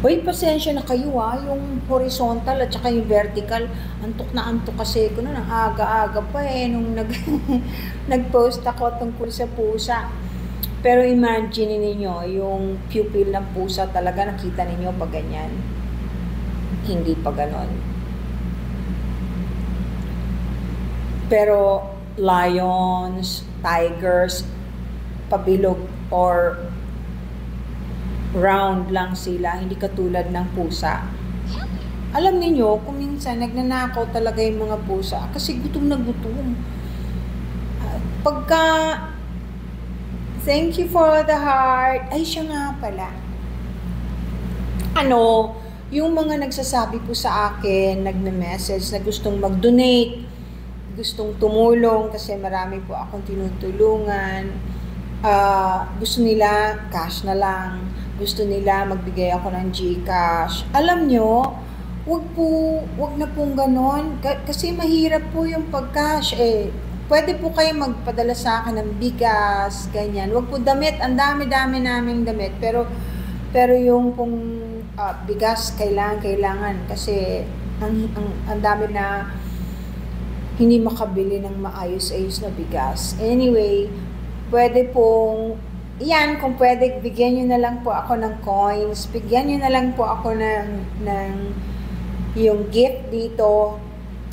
Hoy, pasensya na kayo yung horizontal at saka yung vertical. Antok na antok kasi ko noon, ang aga-aga pa nung nag-post ako tungkol sa pusa. Pero imagine ninyo, yung pupil ng pusa talaga, nakita ninyo pa ganyan. Hindi pa ganon. Pero lions, tigers, pabilog or round lang sila, hindi katulad ng pusa. Alam niyo, kung minsan nagnanakaw talaga yung mga pusa kasi gutom na gutom. Pagka thank you for the heart, ay siya nga pala. Yung mga nagsasabi po sa akin, nagme-message na gustong mag-donate, gustong tumulong kasi marami po akong tinutulungan. Gusto nila cash na lang. Gusto nila magbigay ako ng GCash. Alam nyo, wag na pong ganon. Kasi mahirap po yung pag-cash Pwede po kayo magpadala sa akin ng bigas, ganyan. Wag po damit, ang dami-dami naming damit. Pero yung pong bigas, kailangan. Kasi ang dami na hindi makabili ng maayos-ayos na bigas. Anyway, pwede pong yan, kung pwede, bigyan nyo na lang po ako ng coins. Bigyan nyo na lang po ako ng yung gift dito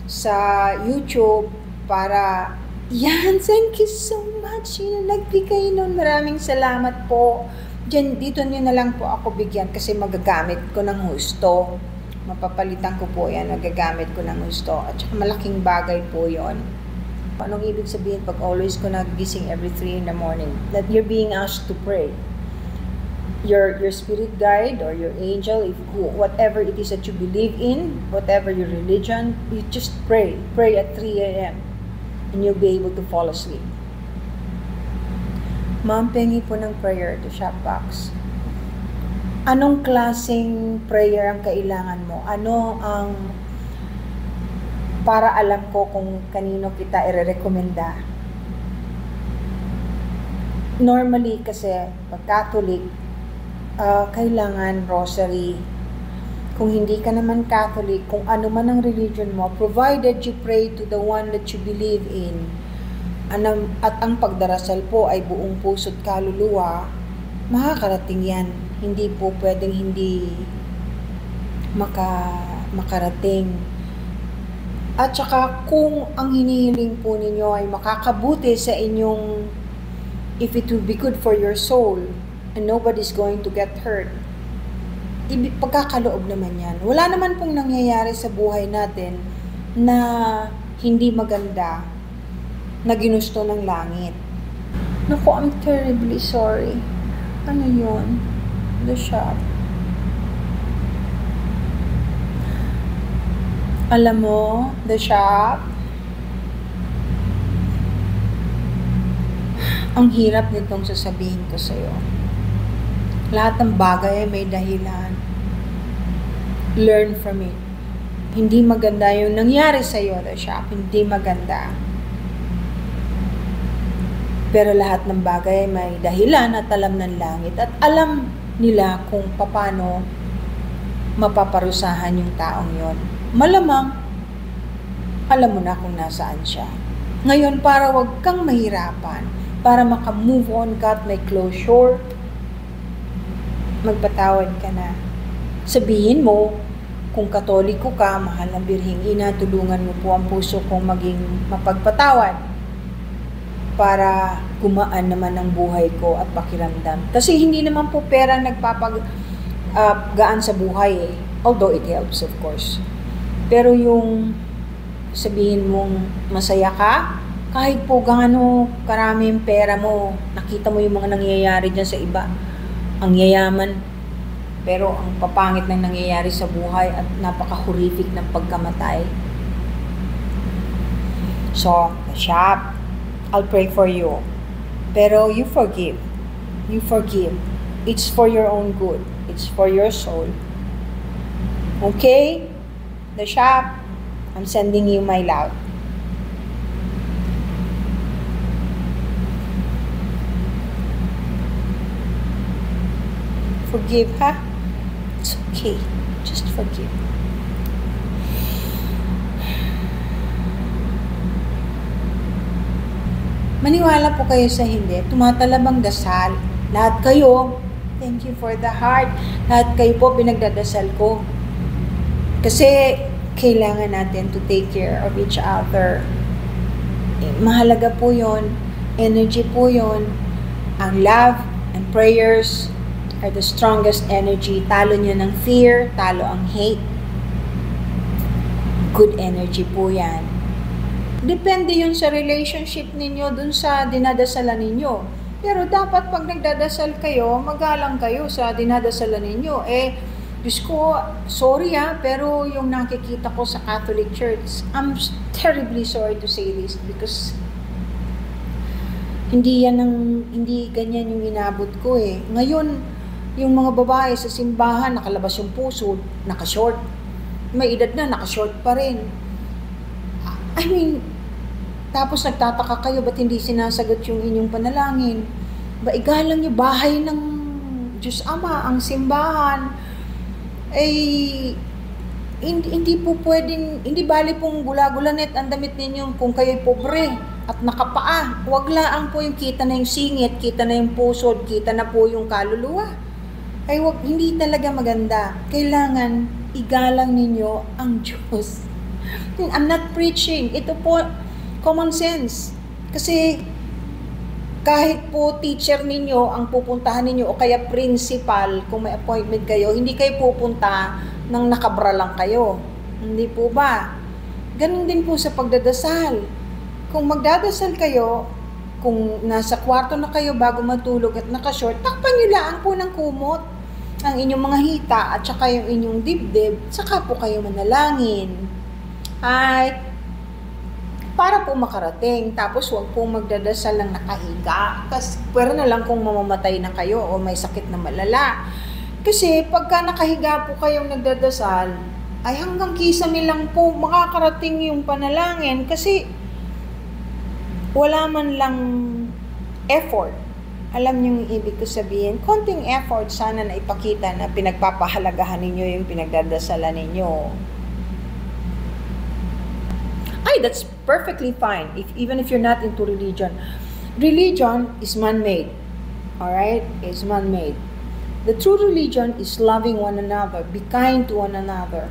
sa YouTube para, yan, thank you so much. Yun, nagbigay nun. Maraming salamat po. Dito nyo na lang po ako bigyan kasi magagamit ko ng husto. Mapapalitan ko po yan, magagamit ko ng husto. At saka malaking bagay po yon. Anong ibig sabihin pag always ko nagising every 3 in the morning? That you're being asked to pray. Your spirit guide or your angel, whatever it is that you believe in, whatever your religion, you just pray. Pray at 3 a.m. and you'll be able to fall asleep. Ma'am, pengi po ng prayer to Shopbox. Anong klaseng prayer ang kailangan mo? Ano ang para alam ko kung kanino kita i-rekomenda. Normally kasi, pag Catholic, kailangan rosary. Kung hindi ka naman Catholic, kung ano man ang religion mo, provided you pray to the one that you believe in, at ang pagdarasal po ay buong puso't kaluluwa, makakarating yan. Hindi po pwedeng hindi makarating. At saka kung ang hinihiling po ninyo ay makakabuti sa inyong, if it will be good for your soul and nobody's going to get hurt, pagkakaloob naman yan. Wala naman pong nangyayari sa buhay natin na hindi maganda, na ginusto ng langit. Naku, I'm terribly sorry. Ano yun? The shop. Alam mo, the shop, ang hirap nitong sasabihin ko sa'yo. Lahat ng bagay ay may dahilan. Learn from it. Hindi maganda yung nangyari sa'yo, the shop. Hindi maganda. Pero lahat ng bagay ay may dahilan at alam ng langit. At alam nila kung paano mapaparusahan yung taong yon. Malamang, alam mo na kung nasaan siya. Ngayon, para wag kang mahirapan, para maka-move on ka at may closure, magpatawad ka na. Sabihin mo, kung Katoliko ka, mahal ng Birhing Ina, tulungan mo po ang puso kong maging mapagpatawad para gumaan naman ang buhay ko at pakiramdam. Kasi hindi naman po pera nagpapagaan sa buhay although it helps of course. Pero yung sabihin mong masaya ka, kahit po gaano karami yung pera mo, nakita mo yung mga nangyayari dyan sa iba, ang yayaman, pero ang papangit ng nangyayari sa buhay at napaka-horrific ng pagkamatay. So, the shop, I'll pray for you. Pero you forgive. You forgive. It's for your own good. It's for your soul. Okay? The shop, I'm sending you my love. Forgive, ha? It's okay. okay. Just forgive. Maniwala po kayo sa hindi, tumatalabang dasal. Lahat kayo, thank you for the heart. Lahat kayo po pinagdadasal ko. Kasi kailangan natin to take care of each other. Mahalaga po yon, energy po yon. Ang love and prayers are the strongest energy. Talo niya ng fear, talo ang hate. Good energy po yan. Depende yun sa relationship ninyo dun sa dinadasalan ninyo. Pero dapat pag nagdadasal kayo, magalang kayo sa dinadasalan ninyo. Diyos ko, sorry pero yung nakikita ko sa Catholic Church, I'm terribly sorry to say this because hindi ganyan yung inabot ko eh. Ngayon, yung mga babae sa simbahan, nakalabas yung puso, nakashort. May edad na, nakashort pa rin. I mean, tapos nagtataka kayo, ba't hindi sinasagot yung inyong panalangin? Igalang niyo bahay ng Diyos Ama, ang simbahan. Hindi po pwedeng, hindi bali pong gula-gulanet ang damit ninyo kung kayo'y pobre at nakapaa. Huwag lang po yung kita na yung singit, kita na yung pusod, kita na po yung kaluluwa. Hindi talaga maganda. Kailangan igalang ninyo ang Diyos. I'm not preaching. Ito po, common sense. Kasi kahit po teacher ninyo ang pupuntahan ninyo o kaya principal, kung may appointment kayo, hindi kayo pupunta nang nakabra lang kayo. Hindi po ba? Ganun din po sa pagdadasal. Kung magdadasal kayo, kung nasa kwarto na kayo bago matulog at nakashort, takpan nyo lang po ng kumot ang inyong mga hita at saka yung inyong dibdib, saka po kayo manalangin. Para po makarating. Tapos huwag po magdadasal ng nakahiga. Kasi pwera na lang kung mamamatay na kayo o may sakit na malala. Kasi pagka nakahiga po kayong nagdadasal, ay hanggang kisame lang po makakarating yung panalangin kasi wala man lang effort. Alam niyo yung ibig ko sabihin? Konting effort sana na ipakita na pinagpapahalagahan ninyo yung pinagdadasalan ninyo. That's perfectly fine, even if you're not into religion. Religion is man-made. Alright? It's man-made. The true religion is loving one another. Be kind to one another.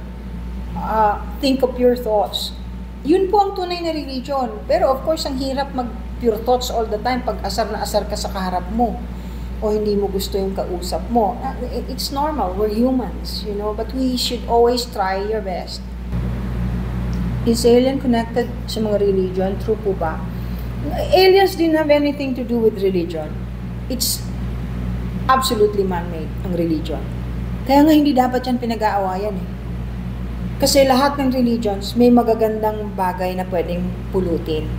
Think of pure thoughts. Yun po ang tunay na religion. Pero of course, ang hirap mag-pure thoughts all the time pag asar na asar ka sa kaharap mo o hindi mo gusto yung kausap mo. It's normal. We're humans, but we should always try your best. Is alien connected sa mga religion? True po ba? Aliens didn't have anything to do with religion. It's absolutely man-made, ang religion. Kaya nga hindi dapat yan pinag-aawayan eh. Kasi lahat ng religions may magagandang bagay na pwedeng pulutin.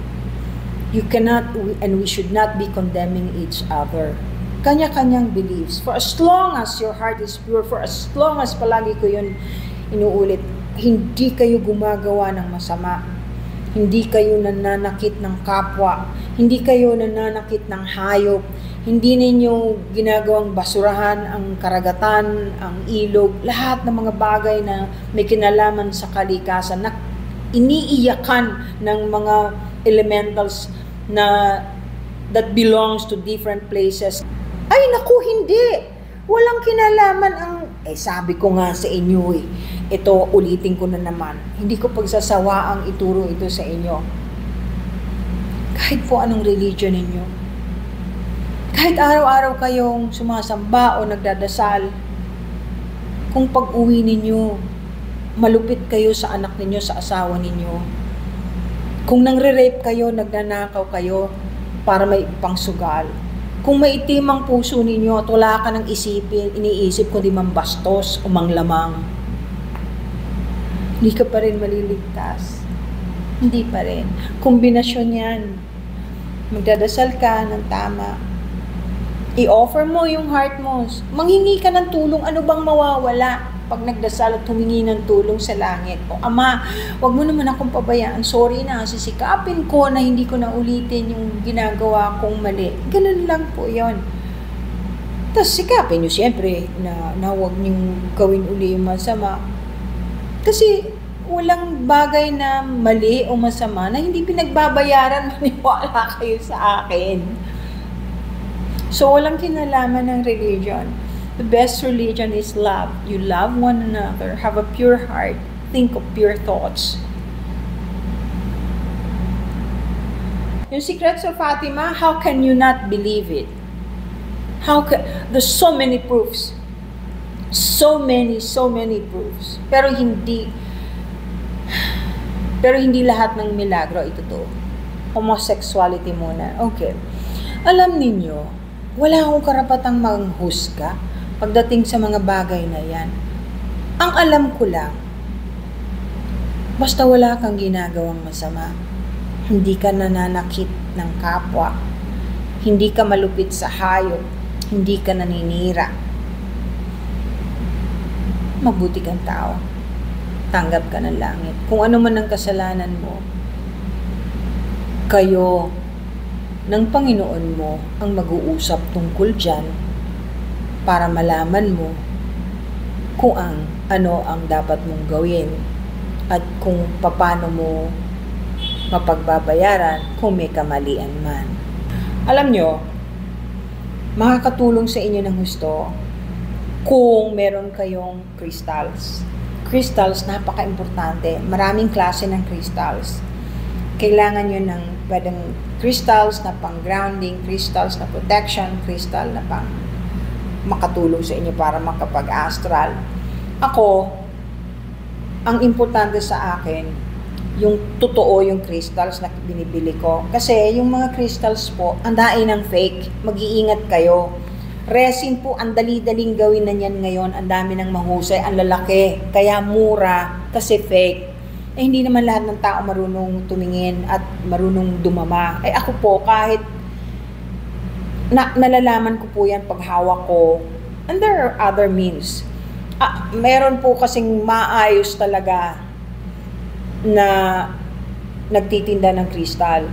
You cannot, and we should not be condemning each other. Kanya-kanyang beliefs. For as long as your heart is pure, for as long as palagi ko yun inuulit, hindi kayo gumagawa ng masama. Hindi kayo nananakit ng kapwa. Hindi kayo nananakit ng hayop. Hindi ninyo ginagawang basurahan ang karagatan, ang ilog, lahat ng mga bagay na may kinalaman sa kalikasan na iniiyakan ng mga elementals na that belongs to different places. Ay naku, hindi! Walang kinalaman ang, sabi ko nga sa inyo ito ulitin ko na naman, hindi ko pagsasawa ang ituro ito sa inyo. Kahit po anong religion ninyo, kahit araw-araw kayong sumasamba o nagdadasal, kung pag-uwi ninyo, malupit kayo sa anak ninyo, sa asawa ninyo, kung nangre-rape kayo, nagnanakaw kayo para may pangsugal, kung may itim ang puso ninyo at wala ka nang iniisip kundi mambastos o manglamang, hindi ka pa rin maliligtas. Hindi pa rin. Kombinasyon yan. Magdadasal ka ng tama. I-offer mo yung heart mo. Manghingi ka ng tulong. Ano bang mawawala pag nagdasal at humingi ng tulong sa langit? O Ama, wag mo naman akong pabayaan. Sorry na, sisikapin ko na hindi ko na ulitin yung ginagawa kong mali. Ganun lang po yon. Tapos sikapin nyo siyempre na huwag niyong gawin uli yung masama. Kasi walang bagay na mali o masama na hindi pinagbabayaran, maniwala kayo sa akin. So walang kinalaman ng religion. The best religion is love. You love one another, have a pure heart, think of pure thoughts. Yung Secrets of Fatima, how can you not believe it? There's so many proofs. So many proofs. Pero hindi lahat ng milagro ay totoo. Homosexuality muna. Okay. Alam ninyo, wala akong karapatang manghusga pagdating sa mga bagay na yan. Ang alam ko lang, basta wala kang ginagawang masama, hindi ka nananakit ng kapwa, hindi ka malupit sa hayop, hindi ka naninira, mabuti kang tao, tanggap ka ng langit. Kung ano man ang kasalanan mo, kayo ng Panginoon mo ang mag-uusap tungkol dyan para malaman mo kung ano ang dapat mong gawin at kung paano mo mapagbabayaran kung may kamalian man. Alam nyo, makakatulong sa inyo ng husto kung meron kayong crystals. Crystals, napaka-importante. Maraming klase ng crystals. Kailangan nyo ng pwedeng crystals na pang-grounding, crystals na protection, crystal na pang makatulong sa inyo para makapag-astral. Ako, ang importante sa akin, yung totoo yung crystals na binibili ko. Kasi yung mga crystals po, ang dami ng fake. Mag-iingat kayo. Resin po, ang dali-daling gawin na yan ngayon. Ang dami ng mahusay, ang lalaki. Kaya mura, kasi fake. Hindi naman lahat ng tao marunong tumingin at marunong dumama. Ako po, kahit nalalaman ko po yan pag hawak ko. And there are other means. Meron po kasing maayos talaga na nagtitinda ng kristal.